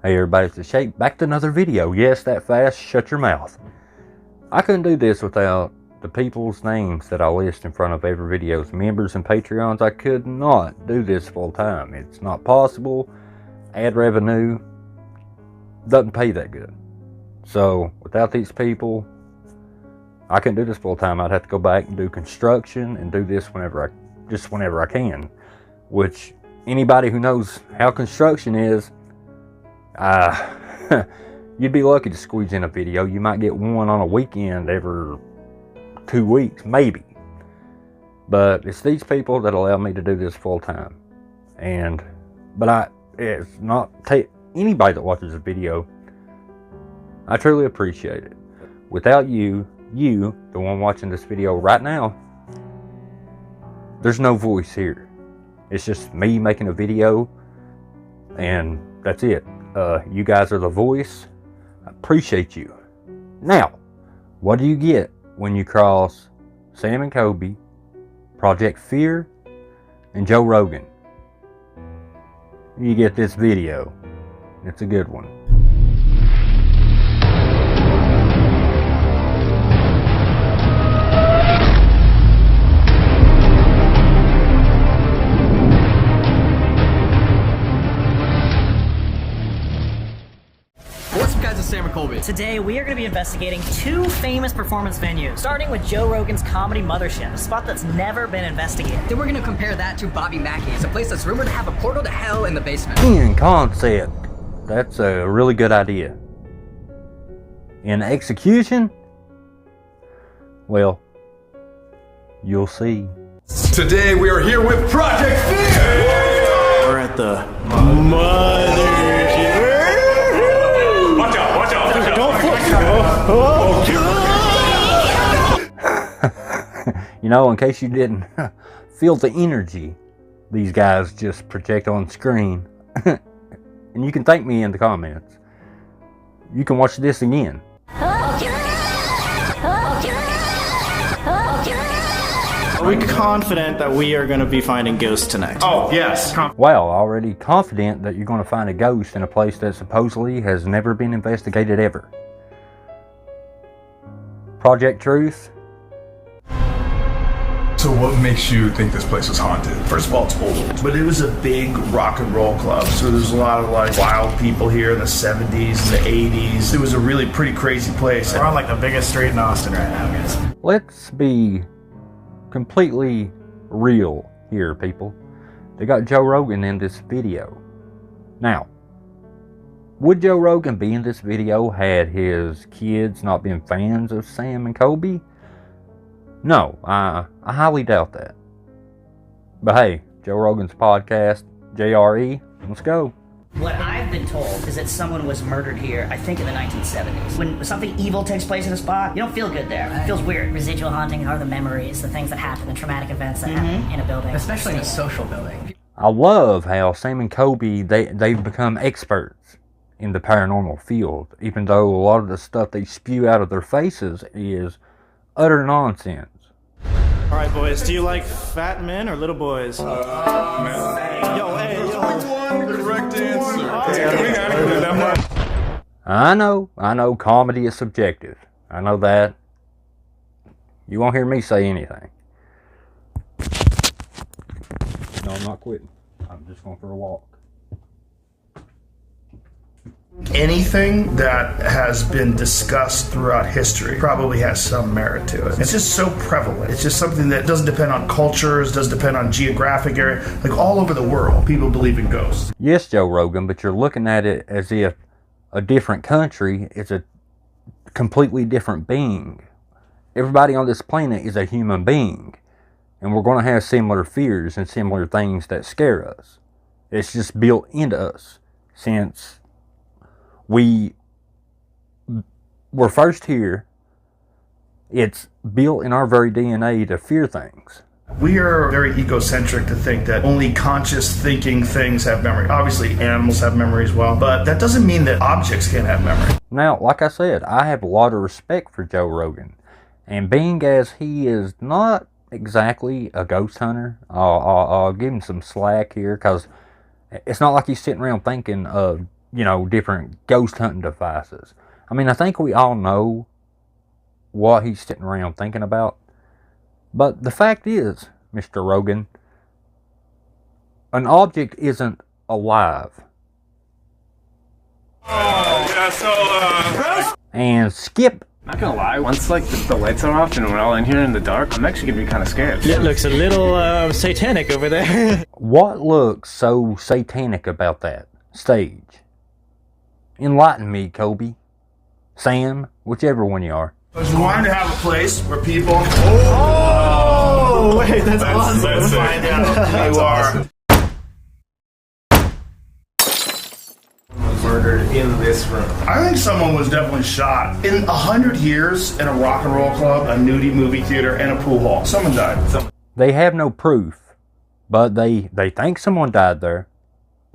Hey everybody, it's the Shape. Back to another video. Yes, that fast. Shut your mouth. I couldn't do this without the people's names that I list in front of every video's members and Patreons. I could not do this full time. It's not possible. Ad revenue doesn't pay that good. So without these people, I couldn't do this full time. I'd have to go back and do construction and do this whenever I can. Which anybody who knows how construction is, you'd be lucky to squeeze in a video. You might get one on a weekend every 2 weeks, maybe. But it's these people that allow me to do this full time. It's not anybody that watches a video. I truly appreciate it. Without you, the one watching this video right now, there's no voice here. It's just me making a video, and that's it. You guys are the voice. I appreciate you. Now, what do you get when you cross Sam and Colby, Project Fear, and Joe Rogan? You get this video. It's a good one. Sam and Colby. Today we are going to be investigating two famous performance venues, starting with Joe Rogan's comedy mothership, a spot that's never been investigated. Then we're going to compare that to Bobby Mackey's, a place that's rumored to have a portal to hell in the basement. In concept, that's a really good idea. In execution, well, you'll see. Today we are here with Project Fear! We're at the mothership. You know, in case you didn't feel the energy these guys just project on screen, and you can thank me in the comments. You can watch this again. Are we confident that we are going to be finding ghosts tonight? Oh, yes. Wow, already confident that you're going to find a ghost in a place that supposedly has never been investigated ever. Project Truth. So what makes you think this place is haunted? First of all, it's old, but it was a big rock and roll club. So there's a lot of like wild people here in the 70s and the 80s. It was a really pretty crazy place. We're on like the biggest street in Austin right now, guys. Let's be completely real here, people. They got Joe Rogan in this video. Now, would Joe Rogan be in this video had his kids not been fans of Sam and Colby? No, I highly doubt that. But hey, Joe Rogan's podcast, JRE, let's go. What I've been told is that someone was murdered here, I think in the 1970s. When something evil takes place in a spot, you don't feel good there. It feels weird. Residual haunting are the memories, the things that happen, the traumatic events that happen in a building. Especially in a social building. I love how Sam and Colby, they've become experts in the paranormal field, even though a lot of the stuff they spew out of their faces is utter nonsense. All right, boys, do you like fat men or little boys? Man. Yo, hey, yo. One correct answer. We gotta get that much. I know, comedy is subjective. I know that. You won't hear me say anything. No, I'm not quitting. I'm just going for a walk. Anything that has been discussed throughout history probably has some merit to it. It's just so prevalent. It's just something that doesn't depend on cultures, doesn't depend on geographic area. Like all over the world, people believe in ghosts. Yes, Joe Rogan, but you're looking at it as if a different country is a completely different being. Everybody on this planet is a human being, and we're going to have similar fears and similar things that scare us. It's just built into us since we were first here. It's built in our very DNA to fear things. We are very egocentric to think that only conscious thinking things have memory. Obviously, animals have memory as well, but that doesn't mean that objects can't have memory. Now, like I said, I have a lot of respect for Joe Rogan. And being as he is not exactly a ghost hunter, I'll give him some slack here, because it's not like he's sitting around thinking of, you know, different ghost hunting devices. I mean, I think we all know what he's sitting around thinking about. But the fact is, Mr. Rogan, an object isn't alive. And Skip. Not gonna lie, once like the lights are off and we're all in here in the dark, I'm actually gonna be kind of scared. It looks a little satanic over there. What looks so satanic about that stage? Enlighten me, Colby. Sam, whichever one you are. I was wanting to have a place where people. Oh, wait, that's awesome. Let's find out who you are. Murdered in this room. I think someone was definitely shot. In 100 years, in a rock and roll club, a nudie movie theater, and a pool hall, someone died. They have no proof, but they think someone died there.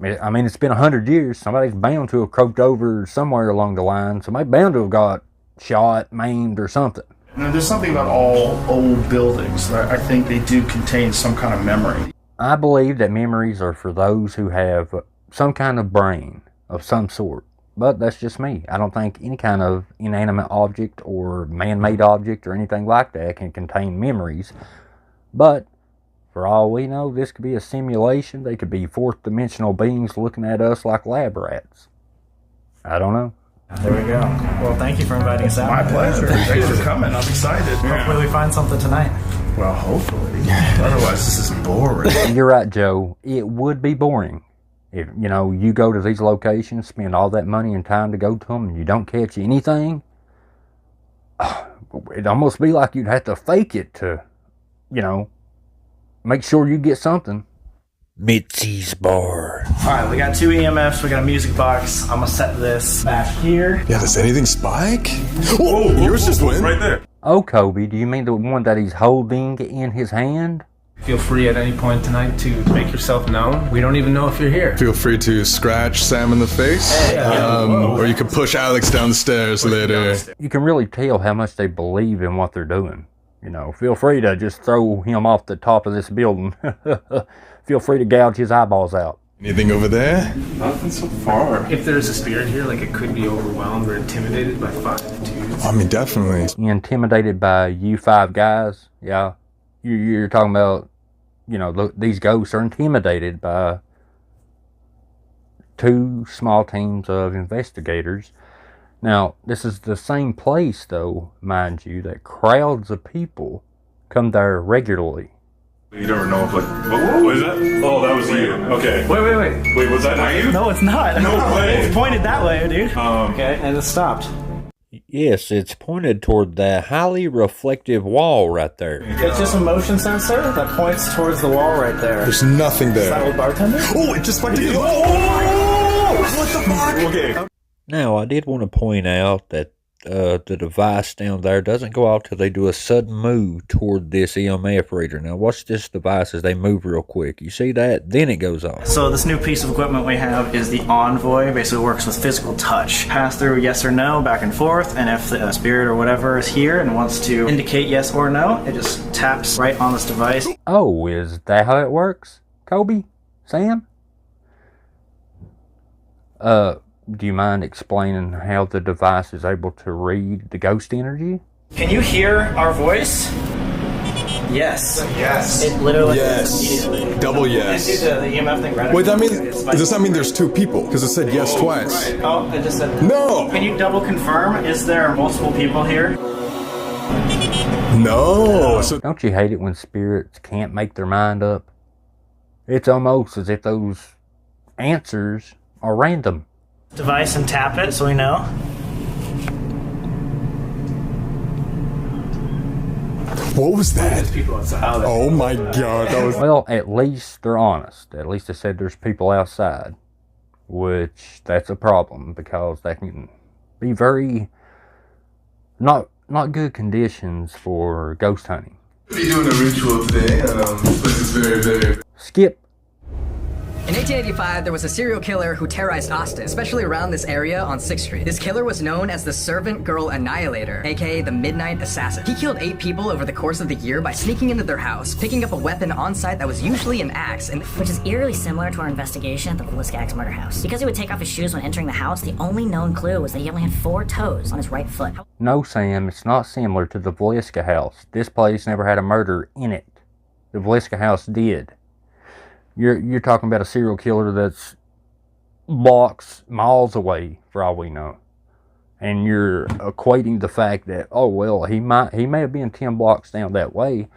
I mean, it's been 100 years. Somebody's bound to have croaked over somewhere along the line. Somebody bound to have got shot, maimed, or something. Now, there's something about all old buildings that I think they do contain some kind of memory. I believe that memories are for those who have some kind of brain of some sort. But that's just me. I don't think any kind of inanimate object or man-made object or anything like that can contain memories. But for all we know, this could be a simulation. They could be fourth-dimensional beings looking at us like lab rats. I don't know. There we go. Well, thank you for inviting us out. My pleasure. Thanks for coming. I'm excited. Hopefully we find something tonight. Well, hopefully. Otherwise, this is boring. You're right, Joe. It would be boring. If, you know, you go to these locations, spend all that money and time to go to them, and you don't catch anything, it'd almost be like you'd have to fake it to, you know, make sure you get something. Mitzi's Bar. Alright, we got 2 EMFs, we got a music box. I'm gonna set this back here. Yeah, does anything spike? Whoa, yours just went right there. Oh, Colby, do you mean the one that he's holding in his hand? Feel free at any point tonight to make yourself known. We don't even know if you're here. Feel free to scratch Sam in the face, or you can push Alex down the stairs later. You can really tell how much they believe in what they're doing. You know, feel free to just throw him off the top of this building. Feel free to gouge his eyeballs out. Anything over there? Nothing so far. If there's a spirit here, like it could be overwhelmed or intimidated by 5 dudes. I mean, definitely. Intimidated by you 5 guys? Yeah. You're talking about, you know, these ghosts are intimidated by 2 small teams of investigators. Now, this is the same place, though, mind you, that crowds of people come there regularly. You never know if, like, what was that? Oh, that was you. Okay. Wait. Wait, was that not you? No, it's not. No way. It's pointed that way, dude. Okay, and it stopped. Yes, it's pointed toward that highly reflective wall right there. It's just a motion sensor that points towards the wall right there. There's nothing Is that there. old bartender? Oh, it just went to you. Oh, what the fuck? Okay. Now, I did want to point out that the device down there doesn't go off till they do a sudden move toward this EMF reader. Now, watch this device as they move real quick. You see that? Then it goes off. So this new piece of equipment we have is the Envoy. Basically works with physical touch. Pass through yes or no, back and forth, and if the spirit or whatever is here and wants to indicate yes or no, it just taps right on this device. Oh, is that how it works? Colby? Sam? Do you mind explaining how the device is able to read the ghost energy? Can you hear our voice? Yes. Yes. It literally Yes. immediately. Double yes. Can you do the EMF thing right? Wait, does that mean there's 2 people? Because it said yes twice. Oh, it just said No! Can you double confirm? Is there multiple people here? No. So Don't you hate it when spirits can't make their mind up? It's almost as if those answers are random. Device and tap it so we know. what was that? People outside. Oh my god, that was. Well, at least they're honest. At least they said there's people outside. Which, that's a problem, because that can be very not good conditions for ghost hunting. We'll be doing a ritual today. This place is very, very. Skip. In 1885, there was a serial killer who terrorized Austin, especially around this area on 6th Street. This killer was known as the Servant Girl Annihilator, aka the Midnight Assassin. He killed 8 people over the course of the year by sneaking into their house, picking up a weapon on site that was usually an axe, and which is eerily similar to our investigation at the Villiscax murder house. Because he would take off his shoes when entering the house, the only known clue was that he only had 4 toes on his right foot. No, Sam, it's not similar to the Villisca house. This place never had a murder in it. The Villisca house did. You're talking about a serial killer that's blocks, miles away, for all we know. And you're equating the fact that, oh well, he may have been 10 blocks down that way,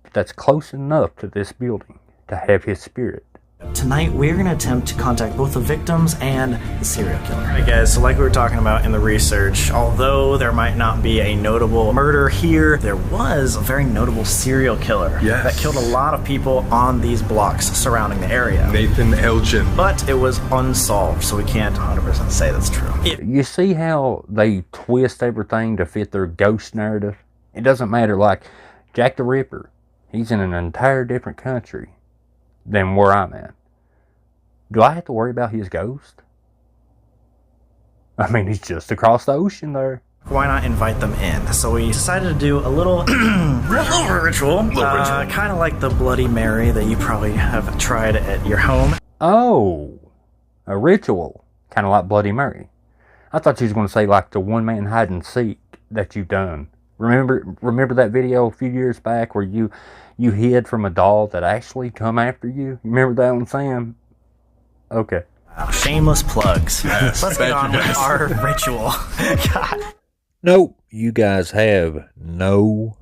but that's close enough to this building to have his spirit. Tonight, we're going to attempt to contact both the victims and the serial killer. Alright guys, so like we were talking about in the research, although there might not be a notable murder here, there was a very notable serial killer that killed a lot of people on these blocks surrounding the area. Nathan Elgin. But it was unsolved, so we can't 100% say that's true. You see how they twist everything to fit their ghost narrative? It doesn't matter, like Jack the Ripper, he's in an entire different country than where I'm at. Do I have to worry about his ghost? I mean, he's just across the ocean there. Why not invite them in? So we decided to do a little ritual, kind of like the Bloody Mary that you probably have tried at your home. Oh, a ritual, kind of like Bloody Mary. I thought you was going to say like the one-man hide and seek that you've done. Remember that video a few years back where you hid from a doll that actually come after you? Remember that one, Sam? Okay. Shameless plugs. Let's get on with our ritual. God. Nope, you guys have no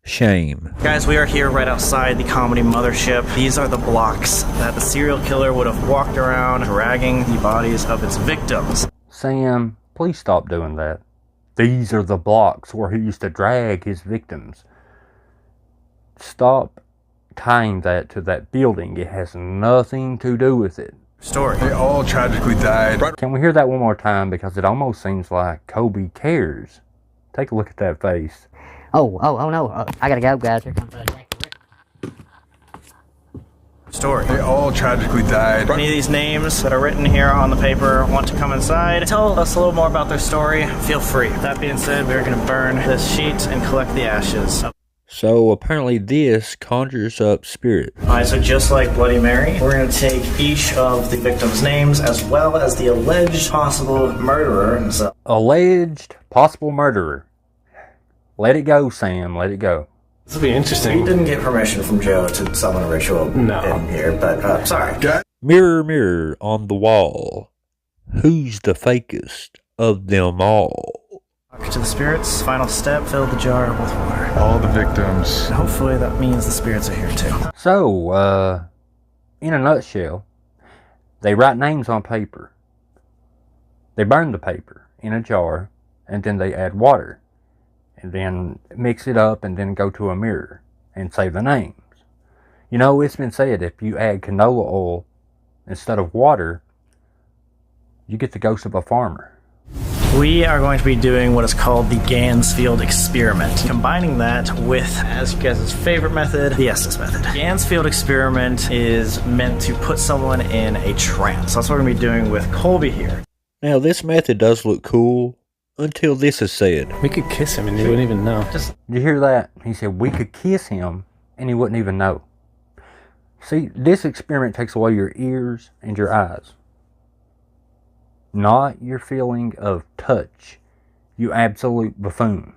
shame. Guys, we are here right outside the comedy mothership. These are the blocks that the serial killer would have walked around dragging the bodies of its victims. Sam, please stop doing that. These are the blocks where he used to drag his victims. Stop tying that to that building. It has nothing to do with it. Story. They all tragically died. Can we hear that one more time? Because it almost seems like Colby cares. Take a look at that face. Oh no. I gotta go, guys. Here comes Story. They all tragically died. Any of these names that are written here on the paper want to come inside, tell us a little more about their story, feel free. That being said, we're going to burn this sheet and collect the ashes. So apparently this conjures up spirit. Alright, so just like Bloody Mary, we're going to take each of the victims' names as well as the alleged possible murderer himself. Alleged possible murderer. Let it go, Sam. Let it go. This will be interesting. We didn't get permission from Joe to summon a ritual in here, but sorry. Mirror, mirror on the wall, who's the fakest of them all? To the spirits, final step, fill the jar with water. All the victims. And hopefully that means the spirits are here too. So, in a nutshell, they write names on paper. They burn the paper in a jar, and then they add water. And then mix it up and then go to a mirror and say the names. You know, it's been said if you add canola oil instead of water, you get the ghost of a farmer. We are going to be doing what is called the Gansfield experiment, combining that with, as you guys' favorite method, the Estes method. The Gansfield experiment is meant to put someone in a trance. That's what we're going to be doing with Colby here. Now this method does look cool until this is said. We could kiss him and he wouldn't even know. Did you hear that? He said we could kiss him and he wouldn't even know. See, this experiment takes away your ears and your eyes. Not your feeling of touch. You absolute buffoon.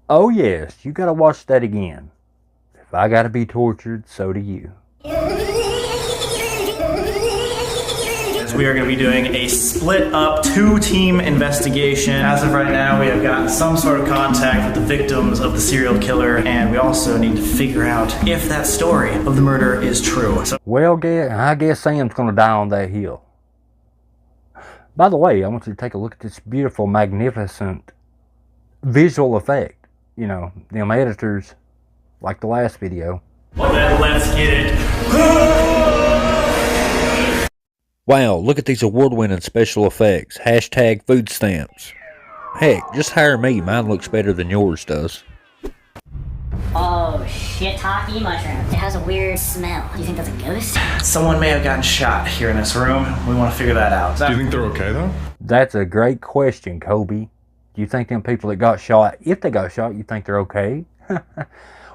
Oh yes, you gotta watch that again. If I gotta be tortured, so do you. We are going to be doing a split up 2-team investigation. As of right now, we have gotten some sort of contact with the victims of the serial killer, and we also need to figure out if that story of the murder is true. Well, I guess Sam's going to die on that hill. By the way, I want you to take a look at this beautiful, magnificent visual effect. You know, them editors, like the last video. Well then, let's get it. Wow, look at these award-winning special effects. Hashtag food stamps. Heck, just hire me. Mine looks better than yours does. Oh, shiitake mushroom. It has a weird smell. Do you think that's a ghost? Someone may have gotten shot here in this room. We want to figure that out. Do you think they're okay though? That's a great question, Colby. Do you think them people that got shot, if they got shot, you think they're okay?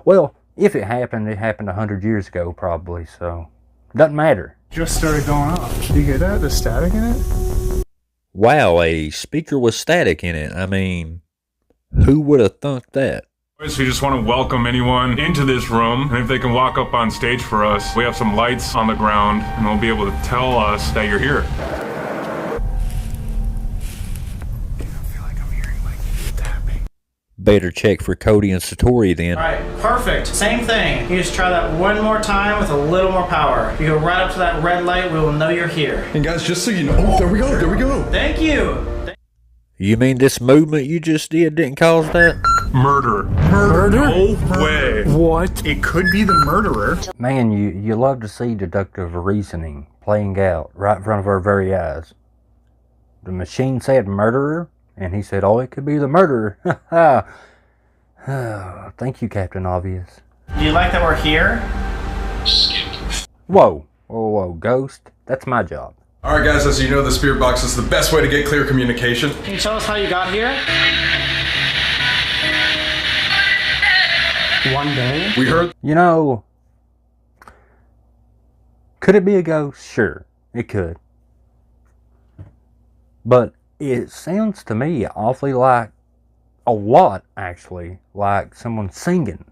Well, if it happened 100 years ago probably, so doesn't matter. Just started going off. Do you hear that? The static in it? Wow, a speaker with static in it. I mean, who would have thunk that? So we just want to welcome anyone into this room, and if they can walk up on stage for us, we have some lights on the ground, and they'll be able to tell us that you're here. Better check for Cody and Satori then. Alright, perfect. Same thing. You just try that one more time with a little more power. You go right up to that red light, we will know you're here. And guys, just so you know, oh, there we go. Thank you. You mean this movement you just did didn't cause that? Murder. No way. What? It could be the murderer. Man, you love to see deductive reasoning playing out right in front of our very eyes. The machine said murderer, and he said, oh, it could be the murderer. Thank you, Captain Obvious. Do you like that we're here? Whoa, Ghost. That's my job. All right, guys, as you know, the spirit box is the best way to get clear communication. Can you tell us how you got here? One day? We heard. You know, could it be a ghost? Sure, it could. But it sounds to me awfully like, a lot actually, like someone singing.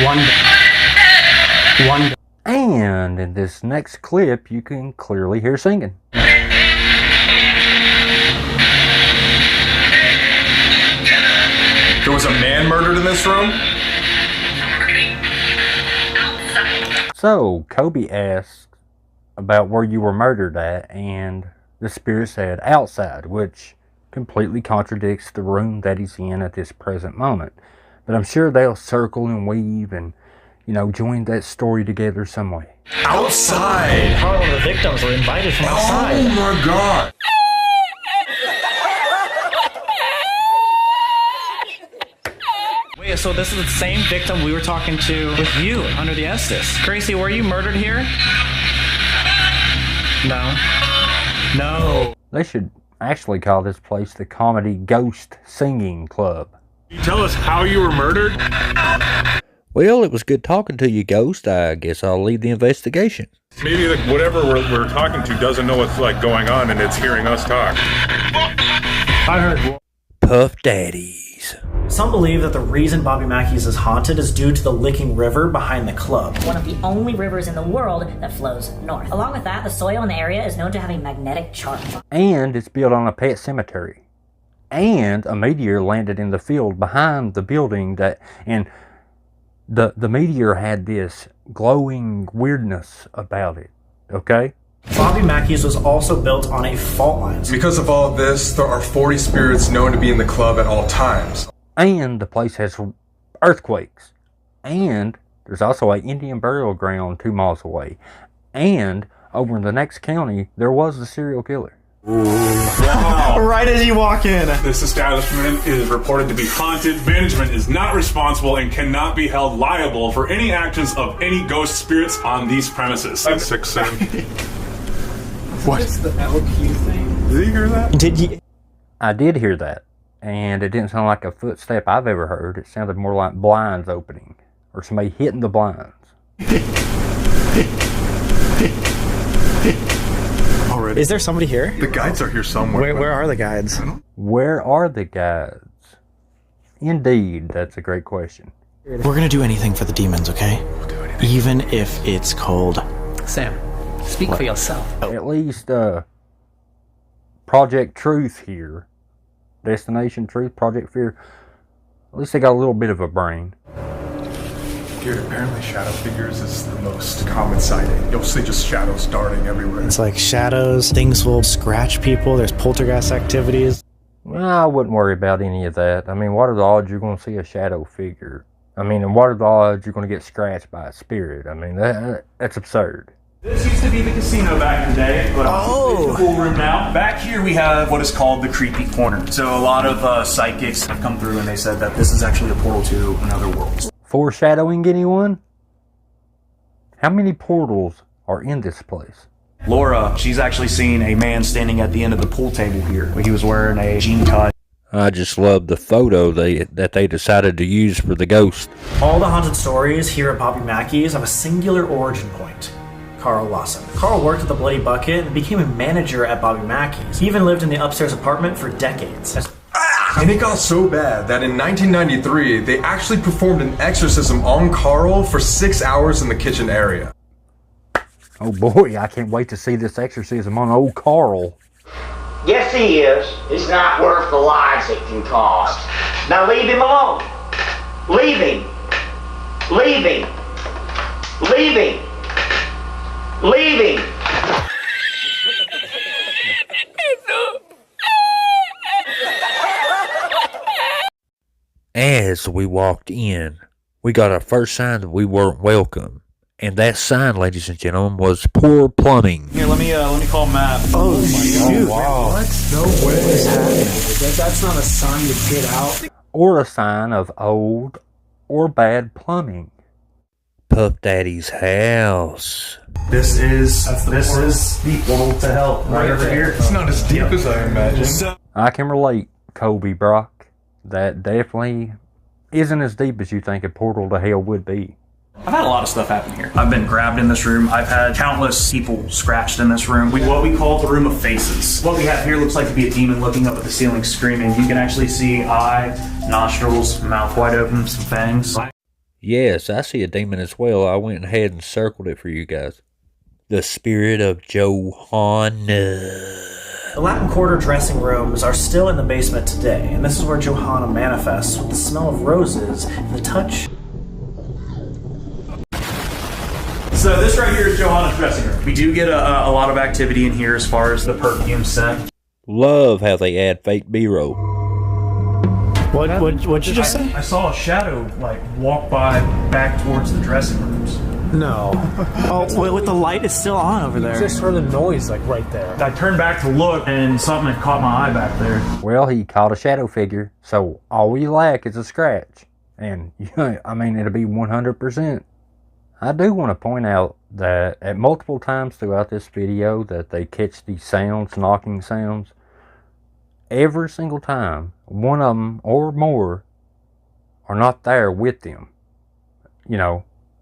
One day. And in this next clip, you can clearly hear singing. There was a man murdered in this room? So, Colby asked about where you were murdered at, and the spirit said outside, which completely contradicts the room that he's in at this present moment. But I'm sure they'll circle and weave and, you know, join that story together some way. Outside! All of the victims were invited from outside. Oh my god! Wait, so this is the same victim we were talking to with you under the Estes. Gracie, were you murdered here? No. They should actually call this place the Comedy Ghost Singing Club. Can you tell us how you were murdered? Well, it was good talking to you, Ghost. I guess I'll lead the investigation. Maybe like whatever we're talking to doesn't know what's like going on, and it's hearing us talk. I heard. Puff Daddies. Some believe that the reason Bobby Mackey's is haunted is due to the Licking River behind the club. One of the only rivers in the world that flows north. Along with that, the soil in the area is known to have a magnetic charge. And it's built on a pet cemetery. And a meteor landed in the field behind the building and the meteor had this glowing weirdness about it, okay? Bobby Mackey's was also built on a fault line. Because of all of this, there are 40 spirits known to be in the club at all times. And the place has earthquakes. And there's also an Indian burial ground 2 miles away. And over in the next county, there was a serial killer. Wow. Right as you walk in. This establishment is reported to be haunted. Management is not responsible and cannot be held liable for any actions of any ghost spirits on these premises. That's 6 cents. What is the LQ thing? Did you hear that? Did you? I did hear that. And it didn't sound like a footstep I've ever heard. It sounded more like blinds opening. Or somebody hitting the blinds. Already. Is there somebody here? The guides are here somewhere. Where are the guides? Where are the guides? Indeed, that's a great question. We're gonna do anything for the demons, okay? We'll do anything. Even if it's cold. Sam, speak for yourself. At least, Project Truth here. Destination Truth, Project Fear. At least they got a little bit of a brain. Dude, apparently shadow figures is the most common sighting. You'll see just shadows darting everywhere. It's like shadows, things will scratch people, there's poltergeist activities. Well, I wouldn't worry about any of that. I mean, what are the odds you're going to see a shadow figure? I mean, and what are the odds you're going to get scratched by a spirit? I mean, that's absurd. This used to be the casino back in the day, but it's a cool room now. Back here we have what is called the creepy corner. So a lot of psychics have come through and they said that this is actually a portal to another world. Foreshadowing anyone? How many portals are in this place? Laura, she's actually seen a man standing at the end of the pool table here. He was wearing a jean cut. I just love the photo that they decided to use for the ghost. All the haunted stories here at Bobby Mackey's have a singular origin point. Carl Lawson. Carl worked at the Bloody Bucket and became a manager at Bobby Mackey's. He even lived in the upstairs apartment for decades. And it got so bad that in 1993, they actually performed an exorcism on Carl for 6 hours in the kitchen area. Oh boy, I can't wait to see this exorcism on old Carl. Yes, he is. It's not worth the lives it can cost. Now leave him alone. Leave him. Leave him. Leave him. Leave him. As we walked in, we got our first sign that we weren't welcome. And that sign, ladies and gentlemen, was poor plumbing. Here, let me call Matt. Oh, shoot. Wow. What? No way. What is happening? That's not a sign to get out. Or a sign of old or bad plumbing. Puff Daddy's house. This is the portal to hell right over here. It's not as deep as I imagined. I can relate, Colby Brock. That definitely isn't as deep as you think a portal to hell would be. I've had a lot of stuff happen here. I've been grabbed in this room. I've had countless people scratched in this room. What we call the room of faces. What we have here looks like to be a demon looking up at the ceiling screaming. You can actually see eye, nostrils, mouth wide open, some fangs. Yes, I see a demon as well. I went ahead and circled it for you guys. The spirit of Johanna. The Latin Quarter dressing rooms are still in the basement today, and this is where Johanna manifests with the smell of roses and the touch. So this right here is Johanna's dressing room. We do get a lot of activity in here as far as the perfume scent. Love how they add fake B-roll. What'd you just say? I saw a shadow walk by back towards the dressing rooms. No. Oh, with the light is still on over there. You just heard a noise right there. I turned back to look and something had caught my eye back there. Well, he caught a shadow figure, so all we lack is a scratch. And, I mean, it'll be 100%. I do want to point out that at multiple times throughout this video that they catch these sounds, knocking sounds. Every single time, one of them or more are not there with them.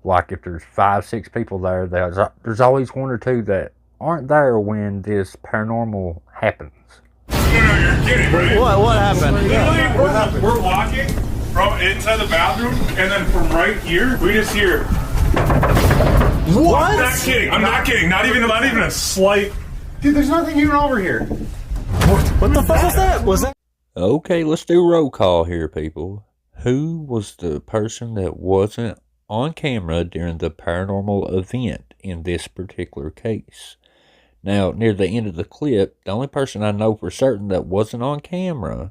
Like if there's 5, 6 people there, there's always one or two that aren't there when this paranormal happens. No, you're kidding, right? What happened? Literally, we're walking from inside the bathroom, and then from right here, we just hear... What? I'm not kidding. I'm not kidding. Not even a slight... Dude, there's nothing even over here. What the fuck was that? Was that? Okay, let's do roll call here, people. Who was the person that wasn't on camera during the paranormal event in this particular case? Now, near the end of the clip, the only person I know for certain that wasn't on camera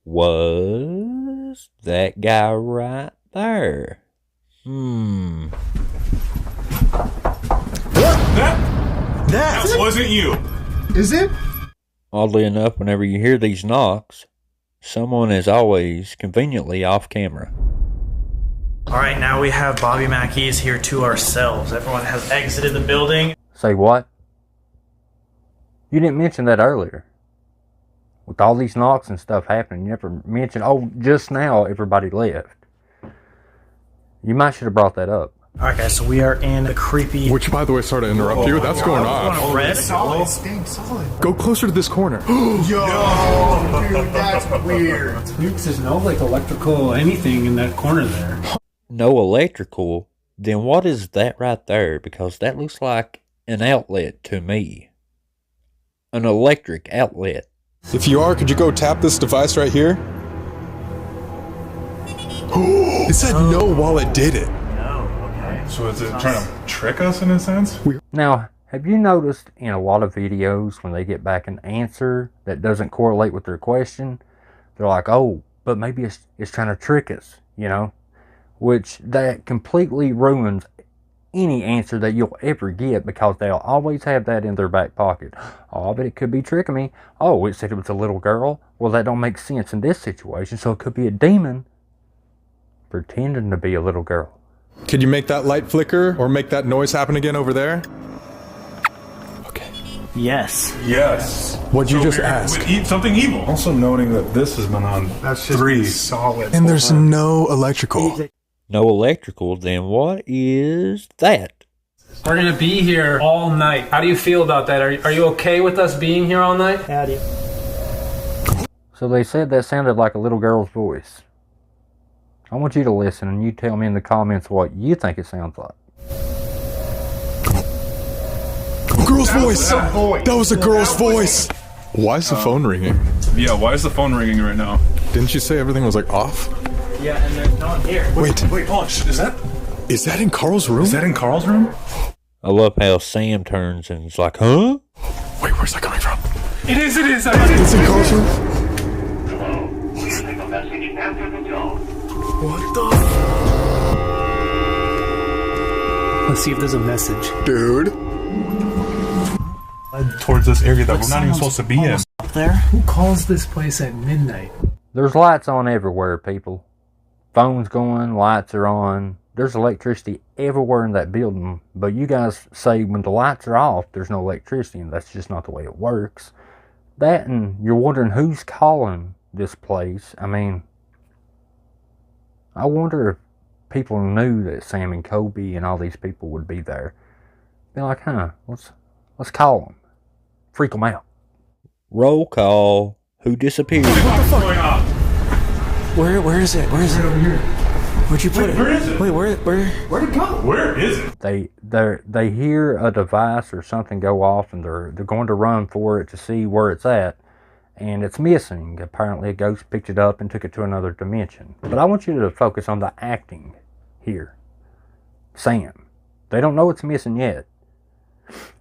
was that guy right there. That wasn't you. Is it? Oddly enough, whenever you hear these knocks, someone is always conveniently off camera. Alright, now we have Bobby Mackey's here to ourselves. Everyone has exited the building. Say what? You didn't mention that earlier. With all these knocks and stuff happening, you never mentioned, just now everybody left. You might should have brought that up. Alright guys, so we are in the creepy... Which, by the way, sorry to interrupt you. That's going on. Red? Solid. Go closer to this corner. Yo, dude, that's weird. There's no electrical anything in that corner there. No electrical? Then what is that right there? Because that looks like an outlet to me. An electric outlet. If you are, could you go tap this device right here? It said no while it did it. So is it trying to trick us in a sense? Now, have you noticed in a lot of videos when they get back an answer that doesn't correlate with their question, they're like, oh, but maybe it's trying to trick us, Which that completely ruins any answer that you'll ever get, because they'll always have that in their back pocket. Oh, but it could be tricking me. Oh, it said it was a little girl. Well, that don't make sense in this situation, so it could be a demon pretending to be a little girl. Could you make that light flicker or make that noise happen again over there? Yes. Yes. What'd you just ask? Something evil. Also noting that this has been on That's just 3. solid. And there's no electrical. No electrical, then what is that? We're gonna be here all night. How do you feel about that? Are you okay with us being here all night? Howdy. So they said that sounded like a little girl's voice. I want you to listen and you tell me in the comments what you think it sounds like. Girl's voice! That was a girl's voice! Why is the phone ringing? Yeah, why is the phone ringing right now? Didn't you say everything was like off? Yeah, and there's no one here. Wait, Wait, hold on. is that in Carl's room? Is that in Carl's room? I love how Sam turns and it's like, huh? Wait, where's that coming from? It is. It's in Carl's room? What the? Let's see if there's a message. Dude. Towards this area that we're not even supposed to be in. Up there? Who calls this place at midnight? There's lights on everywhere, people. Phones going, lights are on. There's electricity everywhere in that building. But you guys say when the lights are off, there's no electricity, and that's just not the way it works. That, and you're wondering who's calling this place. I mean, I wonder if people knew that Sam and Colby and all these people would be there. They're like, let's call them. Freak them out. Roll call. Who disappeared? What's going on? Where is it? Where is it? Over here. Where'd you put it? Where is it? Wait, where'd it go? Where is it? They hear a device or something go off, and they're going to run for it to see where it's at, and it's missing. Apparently a ghost picked it up and took it to another dimension. But I want you to focus on the acting here. Sam. They don't know it's missing yet.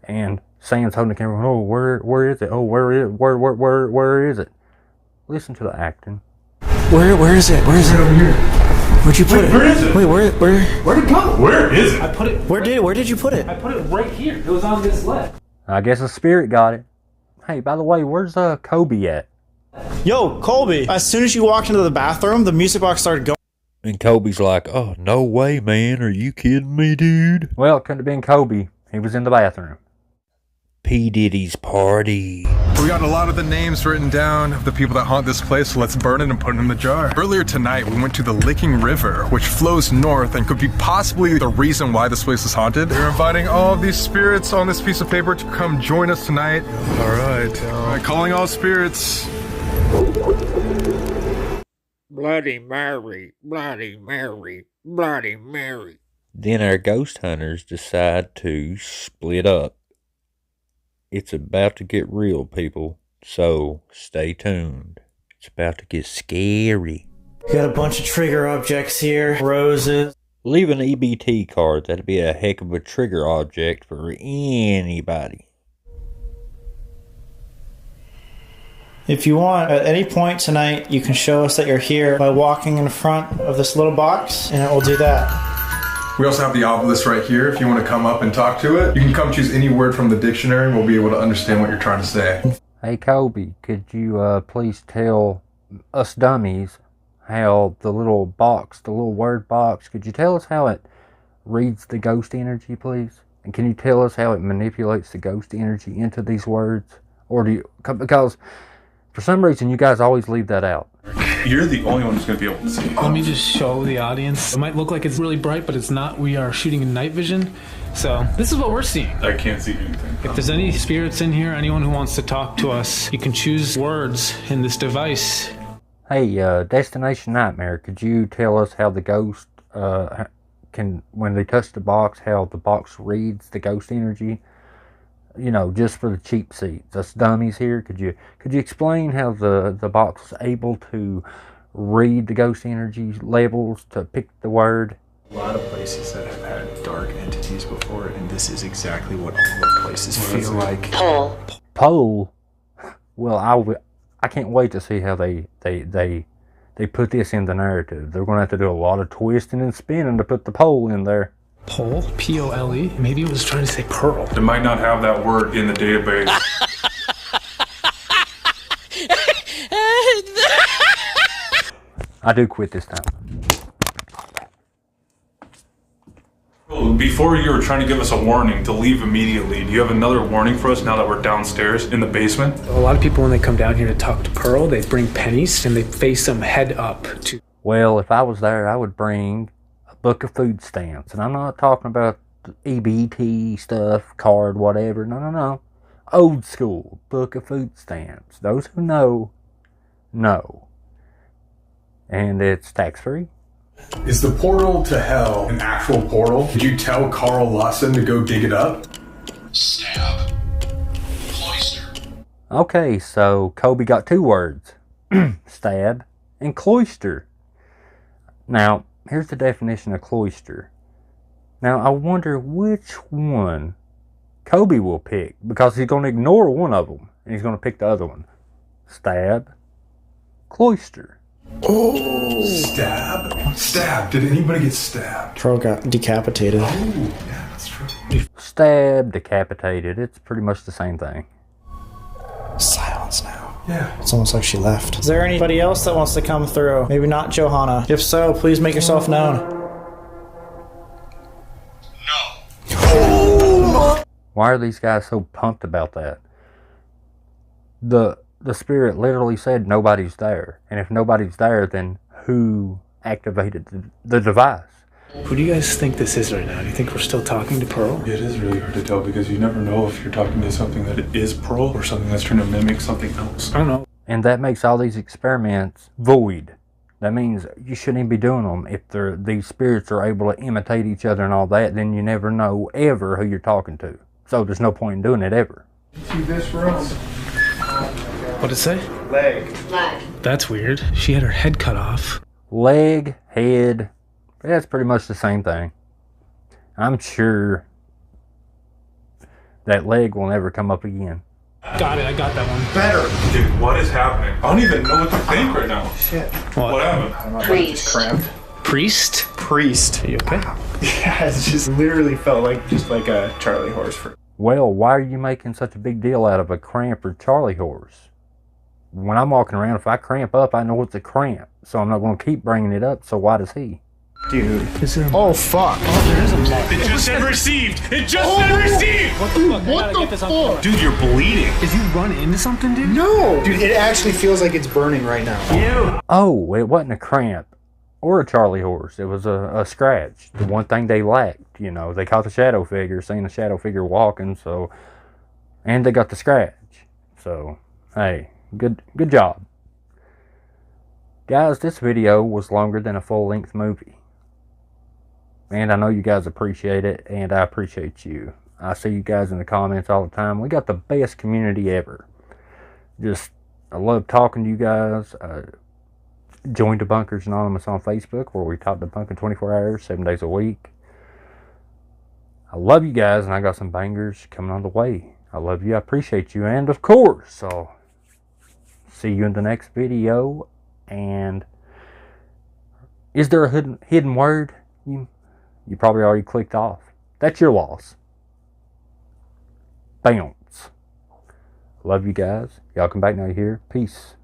And Sam's holding the camera. Oh, where is it? Oh, where is it? Listen to the acting. Where is it? Where is it? Over here. Where'd you put it? Where is it? Wait, where'd it go? Where is it? I put it. Where did you put it? I put it right here. It was on this left. I guess a spirit got it. Hey, by the way, where's Colby at? Yo, Colby. As soon as you walked into the bathroom, the music box started going. And Colby's like, oh, no way, man. Are you kidding me, dude? Well, it couldn't have been Colby. He was in the bathroom. P. Diddy's party. We got a lot of the names written down of the people that haunt this place, so let's burn it and put it in the jar. Earlier tonight, we went to the Licking River, which flows north and could be possibly the reason why this place is haunted. They're inviting all of these spirits on this piece of paper to come join us tonight. All right, calling all spirits. Bloody Mary, Bloody Mary, Bloody Mary. Then our ghost hunters decide to split up. It's about to get real, people, so stay tuned. It's about to get scary. We got a bunch of trigger objects here. Roses. Leave an EBT card. That'd be a heck of a trigger object for anybody. If you want, at any point tonight, you can show us that you're here by walking in front of this little box, and it will do that. We also have the obelisk right here. If you want to come up and talk to it, you can come choose any word from the dictionary and we'll be able to understand what you're trying to say. Hey, Colby, could you please tell us dummies how the little box, the little word box, could you tell us how it reads the ghost energy, please? And can you tell us how it manipulates the ghost energy into these words? Or do you, because for some reason you guys always leave that out. You're the only one who's going to be able to see. Let me just show the audience. It might look like it's really bright, but it's not. We are shooting in night vision. So this is what we're seeing. I can't see anything. If there's any spirits in here, anyone who wants to talk to us, you can choose words in this device. Hey, Destination Nightmare, could you tell us how the ghost can, when they touch the box, how the box reads the ghost energy? You know, just for the cheap seats, us dummies here. Could you explain how the box is able to read the ghost energy levels to pick the word? A lot of places that have had dark entities before, and this is exactly what all those places feel like. Pole. Well, I can't wait to see how they put this in the narrative. They're going to have to do a lot of twisting and spinning to put the pole in there. Pole, P-O-L-E. Maybe it was trying to say pearl. It might not have that word in the database. I do quit this time. Before you were trying to give us a warning to leave immediately. Do you have another warning for us now that we're downstairs in the basement? A lot of people, when they come down here to talk to Pearl, they bring pennies and they face them head up to... Well, if I was there, I would bring a book of food stamps. And I'm not talking about EBT stuff, card, whatever. No. Old school book of food stamps. Those who know. And it's tax-free. Is the portal to hell an actual portal? Did you tell Carl Lawson to go dig it up? Stab. Cloister. Okay, so Colby got 2 words. Stab and cloister. Now, here's the definition of cloister. Now, I wonder which one Colby will pick, because he's going to ignore one of them, and he's going to pick the other one. Stab. Cloister. Oh! Stab. Did anybody get stabbed? Pearl got decapitated. Oh, yeah, that's true. Stab, decapitated. It's pretty much the same thing. Silence now. Yeah. It's almost like she left. Is there anybody else that wants to come through? Maybe not Johanna. If so, please make yourself known. No. Why are these guys so pumped about that? The spirit literally said nobody's there. And if nobody's there, then who activated the device? Who do you guys think this is right now? Do you think we're still talking to Pearl? It is really hard to tell because you never know if you're talking to something that is Pearl or something that's trying to mimic something else. I don't know. And that makes all these experiments void. That means you shouldn't even be doing them. If these spirits are able to imitate each other and all that, then you never know ever who you're talking to. So there's no point in doing it ever. See this room? What'd it say? Leg. That's weird. She had her head cut off. Leg, head, that's pretty much the same thing. I'm sure that leg will never come up again. Got it, I got that one. Better. Dude, what is happening? I don't even know what to think right now. Shit. What happened? I don't know, I just cramped. Priest? Priest. Are you okay? Yeah, it just literally felt like a Charlie horse. Well, why are you making such a big deal out of a cramp or Charlie horse? When I'm walking around, if I cramp up, I know it's a cramp. So I'm not going to keep bringing it up, so why does he? Dude. Oh, fuck. There is a mark. It just said received! It just said received! What the fuck? Dude, you're bleeding. Did you run into something, dude? No! Dude, it actually feels like it's burning right now. Oh, it wasn't a cramp or a Charlie horse. It was a scratch. The one thing they lacked, you know. They caught the shadow figure, seen the shadow figure walking, so... And they got the scratch. So, hey, good job. Guys, this video was longer than a full-length movie. And I know you guys appreciate it, and I appreciate you. I see you guys in the comments all the time. We got the best community ever. I love talking to you guys. Join Debunkers Anonymous on Facebook, where we talk debunking 24 hours, 7 days a week. I love you guys, and I got some bangers coming on the way. I love you, I appreciate you, and of course, I'll see you in the next video. And is there a hidden word? You probably already clicked off. That's your loss. Bounce. Love you guys. Y'all come back now. You hear? Peace.